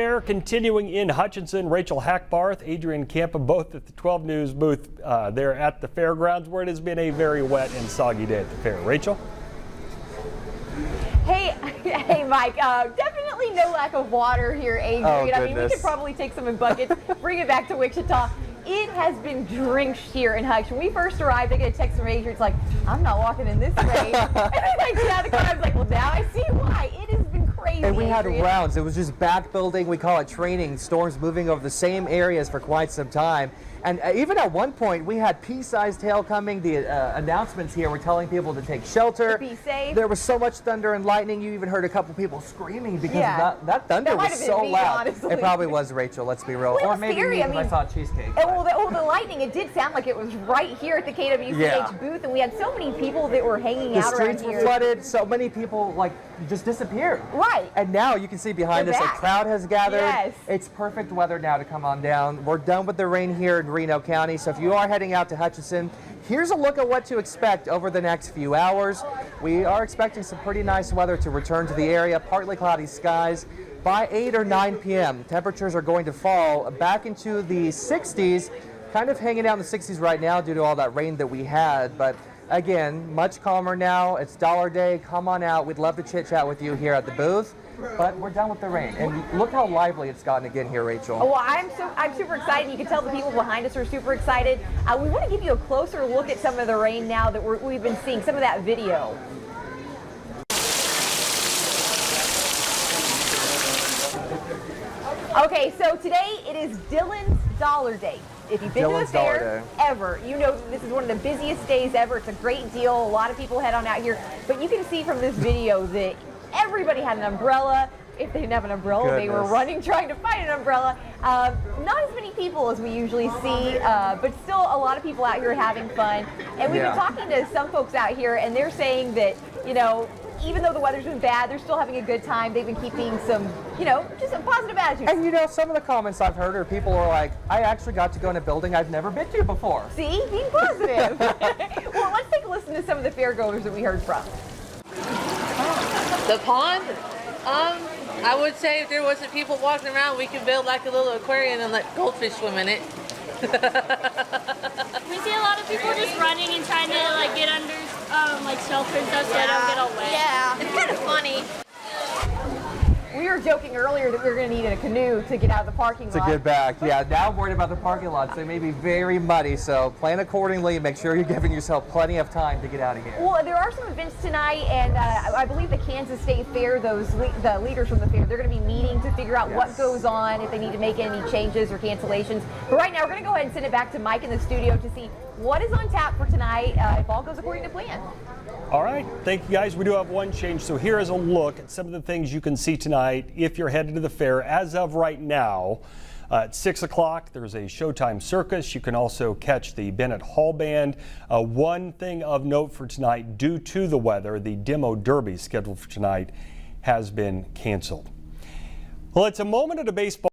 Fair continuing in Hutchinson. Rachel Hackbarth, Adrian Campa, both at the 12 News booth there at the fairgrounds, where it has been a very wet and soggy day at the fair. Rachel? Hey, Mike. Definitely no lack of water here, Adrian. I mean, we could probably take some in buckets, bring it back to Wichita. It has been drenched here in Hutch. When we first arrived, I get a text from Adrian. It's like, I'm not walking in this rain. And then I get out of the car. I was like, well, now I see why. It has been crazy. And we had Adrian. rounds. It was just back building. We call it training. Storms moving over the same areas for quite some time. And even at one point, we had pea-sized hail coming. The announcements here were telling people to take shelter. To be safe. There was so much thunder and lightning. You even heard a couple people screaming because that thunder was so loud. Honestly. It probably was Rachel, let's be real. Well, or maybe scary. I saw cheesecake. The lightning, it did sound like it was right here at the KWCH booth, and we had so many people that were hanging out around here. The streets were flooded. So many people just disappeared. Right. And now you can see behind us a crowd has gathered. Yes. It's perfect weather now to come on down. We're done with the rain here in Reno County. So if you are heading out to Hutchinson, here's a look at what to expect over the next few hours. We are expecting some pretty nice weather to return to the area. Partly cloudy skies. By 8 or 9 p.m., temperatures are going to fall back into the 60s. Kind of hanging out in the 60s right now due to all that rain that we had. But again, much calmer now. It's Dollar Day. Come on out. We'd love to chit chat with you here at the booth. But we're done with the rain. And look how lively it's gotten again here, Rachel. Oh, well, I'm super excited. You can tell the people behind us are super excited. We want to give you a closer look at some of the rain now that we've been seeing, some of that video. Okay, so today it is Dylan's Dollar Day. If you've been to the fair ever, you know this is one of the busiest days ever. It's a great deal. A lot of people head on out here. But you can see from this video that everybody had an umbrella. If they didn't have an umbrella, they were running trying to find an umbrella. Not as many people as we usually see, but still a lot of people out here having fun. And we've been talking to some folks out here, and they're saying that, you know, even though the weather's been bad, they're still having a good time. They've been keeping some, you know, just a positive attitude. And you know, some of the comments I've heard are people are like, I actually got to go in a building I've never been to before. See, being positive. Well, let's take a listen to some of the fairgoers that we heard from. The pond? I would say if there wasn't people walking around, we could build like a little aquarium and let goldfish swim in it. We see a lot of people just running and trying to like get under like shelter and stuff so they don't get all wet. Yeah, it's kind of funny. We were joking earlier that we were going to need a canoe to get out of the parking lot. To get back, yeah. Now I'm worried about the parking lots. They may be very muddy, so plan accordingly. Make sure you're giving yourself plenty of time to get out of here. Well, there are some events tonight, and I believe the Kansas State Fair, the leaders from the fair, they're going to be meeting to figure out what goes on, if they need to make any changes or cancellations. But right now, we're going to go ahead and send it back to Mike in the studio to see what is on tap for tonight, if all goes according to plan. All right. Thank you, guys. We do have one change. So here is a look at some of the things you can see tonight if you're headed to the fair. As of right now, at 6 o'clock, there's a Showtime Circus. You can also catch the Bennett Hall Band. One thing of note for tonight, due to the weather, the Demo Derby scheduled for tonight has been canceled. Well, it's a moment at a baseball